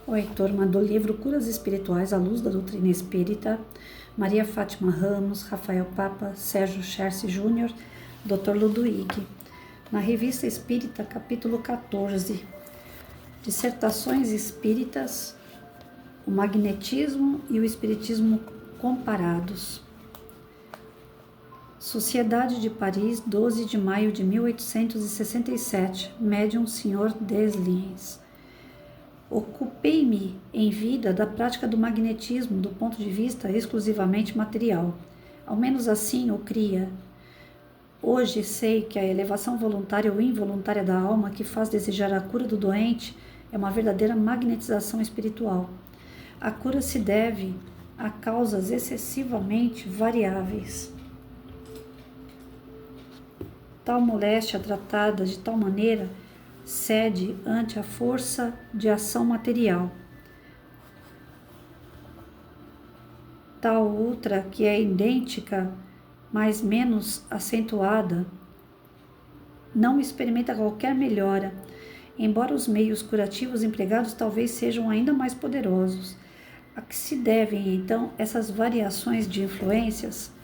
Oi, turma do livro Curas Espirituais à Luz da Doutrina Espírita, Maria Fátima Ramos, Rafael Papa, Sérgio Scherce Júnior, Dr. Ludwig. Na Revista Espírita, capítulo 14, Dissertações Espíritas, o Magnetismo e o Espiritismo Comparados. Sociedade de Paris, 12 de maio de 1867, médium Sr. Desliens. Ocupei-me em vida da prática do magnetismo do ponto de vista exclusivamente material. Ao menos assim o cria. Hoje sei que a elevação voluntária ou involuntária da alma que faz desejar a cura do doente é uma verdadeira magnetização espiritual. A cura se deve a causas excessivamente variáveis. Tal moléstia tratada de tal maneira cede ante a força de ação material. Tal outra, que é idêntica, mas menos acentuada, não experimenta qualquer melhora, embora os meios curativos empregados talvez sejam ainda mais poderosos. A que se devem, então, essas variações de influências?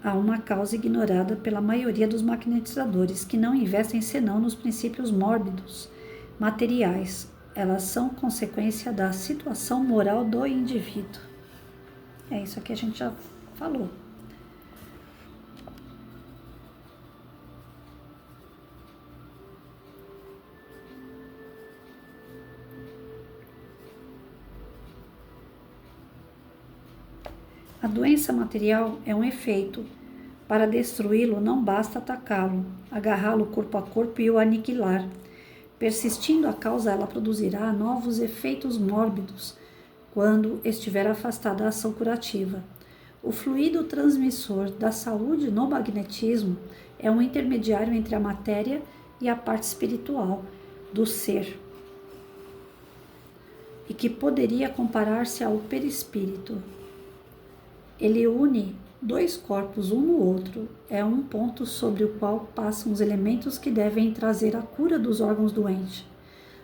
Há uma causa ignorada pela maioria dos magnetizadores, que não investem senão nos princípios mórbidos, materiais. Elas são consequência da situação moral do indivíduo. É isso que a gente já falou. A doença material é um efeito. Para destruí-lo, não basta atacá-lo, agarrá-lo corpo a corpo e o aniquilar. Persistindo a causa, ela produzirá novos efeitos mórbidos quando estiver afastada a ação curativa. O fluido transmissor da saúde no magnetismo é um intermediário entre a matéria e a parte espiritual do ser, e que poderia comparar-se ao perispírito. Ele une dois corpos um no outro, é um ponto sobre o qual passam os elementos que devem trazer a cura dos órgãos doentes.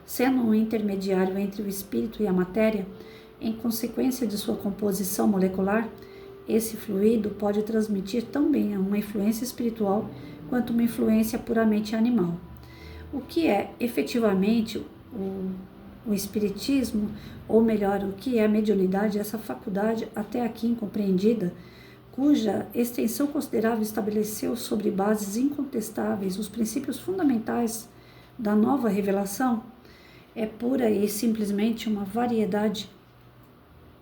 Sendo um intermediário entre o espírito e a matéria, em consequência de sua composição molecular, esse fluido pode transmitir tão bem uma influência espiritual quanto uma influência puramente animal. O que é efetivamente o espiritismo, ou melhor, o que é a mediunidade, essa faculdade até aqui incompreendida, cuja extensão considerável estabeleceu sobre bases incontestáveis os princípios fundamentais da nova revelação, é pura e simplesmente uma variedade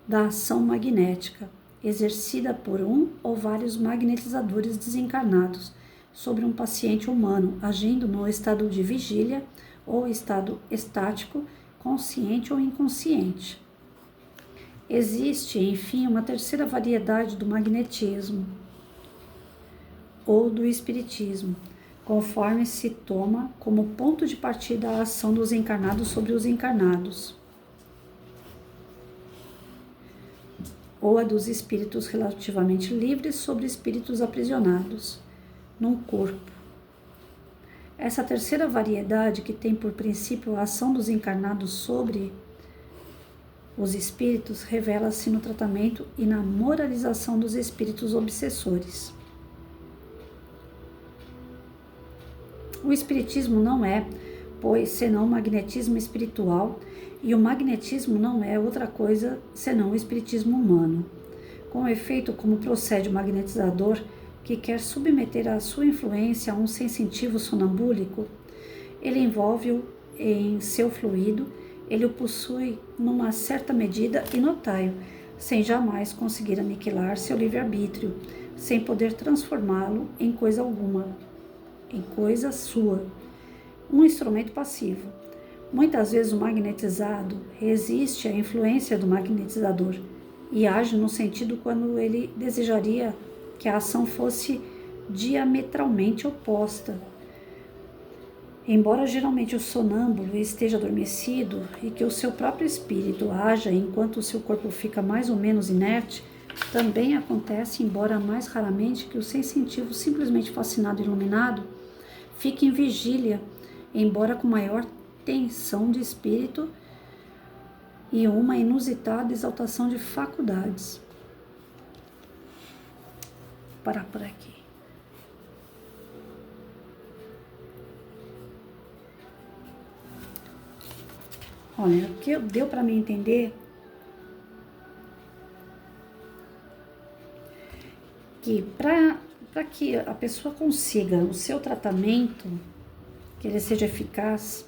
da ação magnética, exercida por um ou vários magnetizadores desencarnados sobre um paciente humano, agindo no estado de vigília ou estado estático, consciente ou inconsciente. Existe, enfim, uma terceira variedade do magnetismo ou do espiritismo, conforme se toma como ponto de partida a ação dos encarnados sobre os encarnados, ou a dos espíritos relativamente livres sobre espíritos aprisionados num corpo. Essa terceira variedade, que tem por princípio a ação dos encarnados sobre os espíritos, revela-se no tratamento e na moralização dos espíritos obsessores. O espiritismo não é, pois, senão o magnetismo espiritual, e o magnetismo não é outra coisa senão o espiritismo humano. Com efeito, como procede o magnetizador que quer submeter a sua influência a um sensitivo sonambúlico, ele envolve-o em seu fluido, ele o possui numa certa medida e notável, sem jamais conseguir aniquilar seu livre-arbítrio, sem poder transformá-lo em coisa alguma, em coisa sua, um instrumento passivo. Muitas vezes o magnetizado resiste à influência do magnetizador e age no sentido quando ele desejaria que a ação fosse diametralmente oposta. Embora geralmente o sonâmbulo esteja adormecido e que o seu próprio espírito haja enquanto o seu corpo fica mais ou menos inerte, também acontece, embora mais raramente, que o sensitivo, simplesmente fascinado e iluminado, fique em vigília, embora com maior tensão de espírito e uma inusitada exaltação de faculdades. Vou parar por aqui. Olha, o que deu para mim entender que para que a pessoa consiga o seu tratamento, que ele seja eficaz,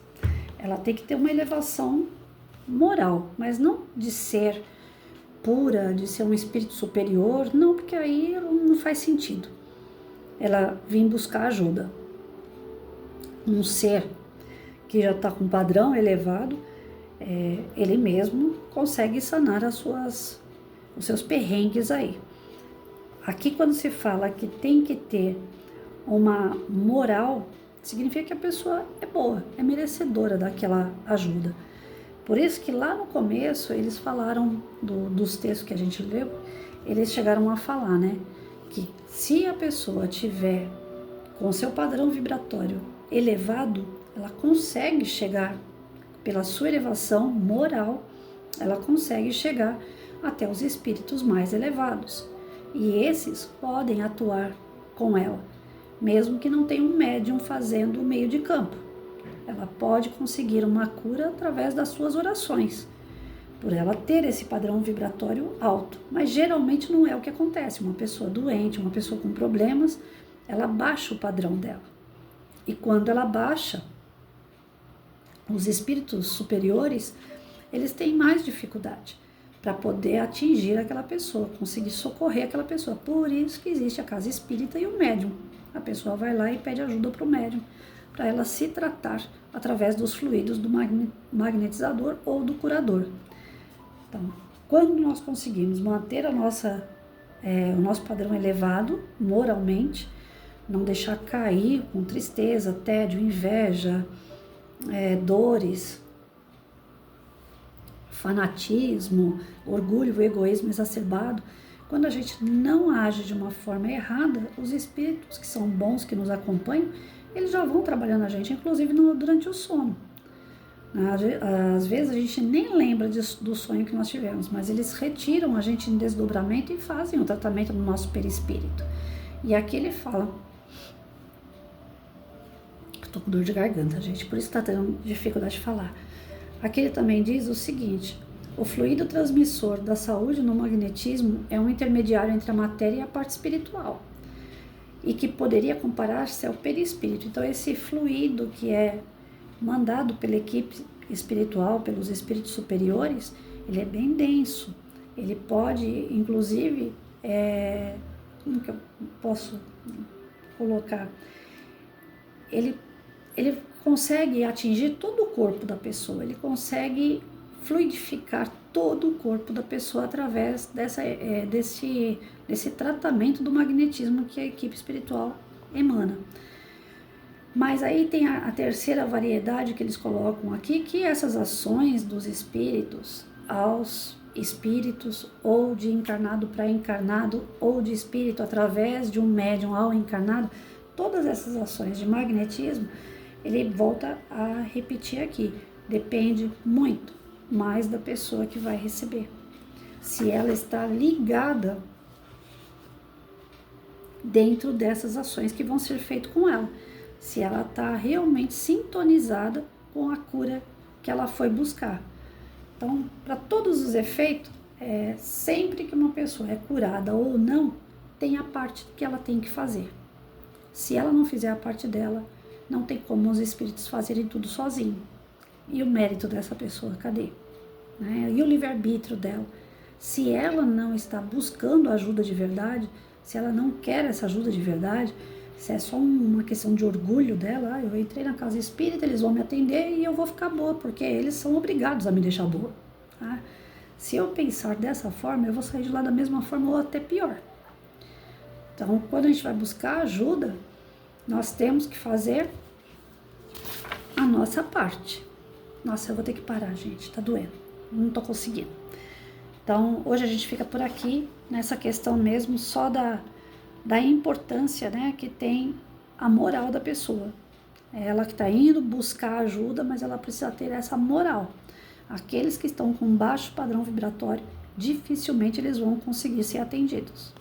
ela tem que ter uma elevação moral, mas não de ser pura, de ser um espírito superior, não, porque aí não faz sentido. Ela vem buscar ajuda. Um ser que já está com um padrão elevado, ele mesmo consegue sanar os seus perrengues aí. Aqui, quando se fala que tem que ter uma moral, significa que a pessoa é boa, é merecedora daquela ajuda. Por isso que lá no começo eles falaram dos textos que a gente leu, eles chegaram a falar, né, que se a pessoa tiver com seu padrão vibratório elevado, ela consegue chegar, pela sua elevação moral, ela consegue chegar até os espíritos mais elevados. E esses podem atuar com ela, mesmo que não tenha um médium fazendo o meio de campo. Ela pode conseguir uma cura através das suas orações, por ela ter esse padrão vibratório alto. Mas geralmente não é o que acontece. Uma pessoa doente, uma pessoa com problemas, ela baixa o padrão dela. E quando ela baixa, os espíritos superiores, eles têm mais dificuldade para poder atingir aquela pessoa, conseguir socorrer aquela pessoa. Por isso que existe a casa espírita e o médium. A pessoa vai lá e pede ajuda para o médium, para ela se tratar através dos fluidos do magnetizador ou do curador. Então, quando nós conseguimos manter o nosso padrão elevado moralmente, não deixar cair com tristeza, tédio, inveja, dores, fanatismo, orgulho, egoísmo exacerbado, quando a gente não age de uma forma errada, os espíritos que são bons, que nos acompanham, eles já vão trabalhando a gente, inclusive durante o sono. Às vezes a gente nem lembra do sonho que nós tivemos, mas eles retiram a gente em desdobramento e fazem o tratamento do nosso perispírito. E aqui ele fala... Estou com dor de garganta, gente, por isso está tendo dificuldade de falar. Aqui ele também diz o seguinte: o fluido transmissor da saúde no magnetismo é um intermediário entre a matéria e a parte espiritual, e que poderia comparar-se ao perispírito. Então, esse fluido que é mandado pela equipe espiritual, pelos espíritos superiores, ele é bem denso. Ele pode, inclusive, como que eu posso colocar? Ele consegue atingir todo o corpo da pessoa, ele consegue fluidificar todo o corpo da pessoa através desse tratamento do magnetismo que a equipe espiritual emana. Mas aí tem a terceira variedade que eles colocam aqui, que essas ações dos espíritos aos espíritos, ou de encarnado para encarnado, ou de espírito através de um médium ao encarnado, todas essas ações de magnetismo, ele volta a repetir aqui, depende muito mais da pessoa que vai receber. Se ela está ligada dentro dessas ações que vão ser feitas com ela, se ela está realmente sintonizada com a cura que ela foi buscar. Então, para todos os efeitos, sempre que uma pessoa é curada ou não, tem a parte que ela tem que fazer. Se ela não fizer a parte dela, não tem como os espíritos fazerem tudo sozinho. E o mérito dessa pessoa, cadê? E o livre-arbítrio dela? Se ela não está buscando ajuda de verdade, se ela não quer essa ajuda de verdade, se é só uma questão de orgulho dela, eu entrei na casa espírita, eles vão me atender e eu vou ficar boa, porque eles são obrigados a me deixar boa. Tá? Se eu pensar dessa forma, eu vou sair de lá da mesma forma ou até pior. Então, quando a gente vai buscar ajuda, nós temos que fazer a nossa parte. Nossa, eu vou ter que parar, gente, tá doendo, não tô conseguindo. Então, hoje a gente fica por aqui, nessa questão mesmo, só da importância, né, que tem a moral da pessoa. É ela que está indo buscar ajuda, mas ela precisa ter essa moral. Aqueles que estão com baixo padrão vibratório, dificilmente eles vão conseguir ser atendidos.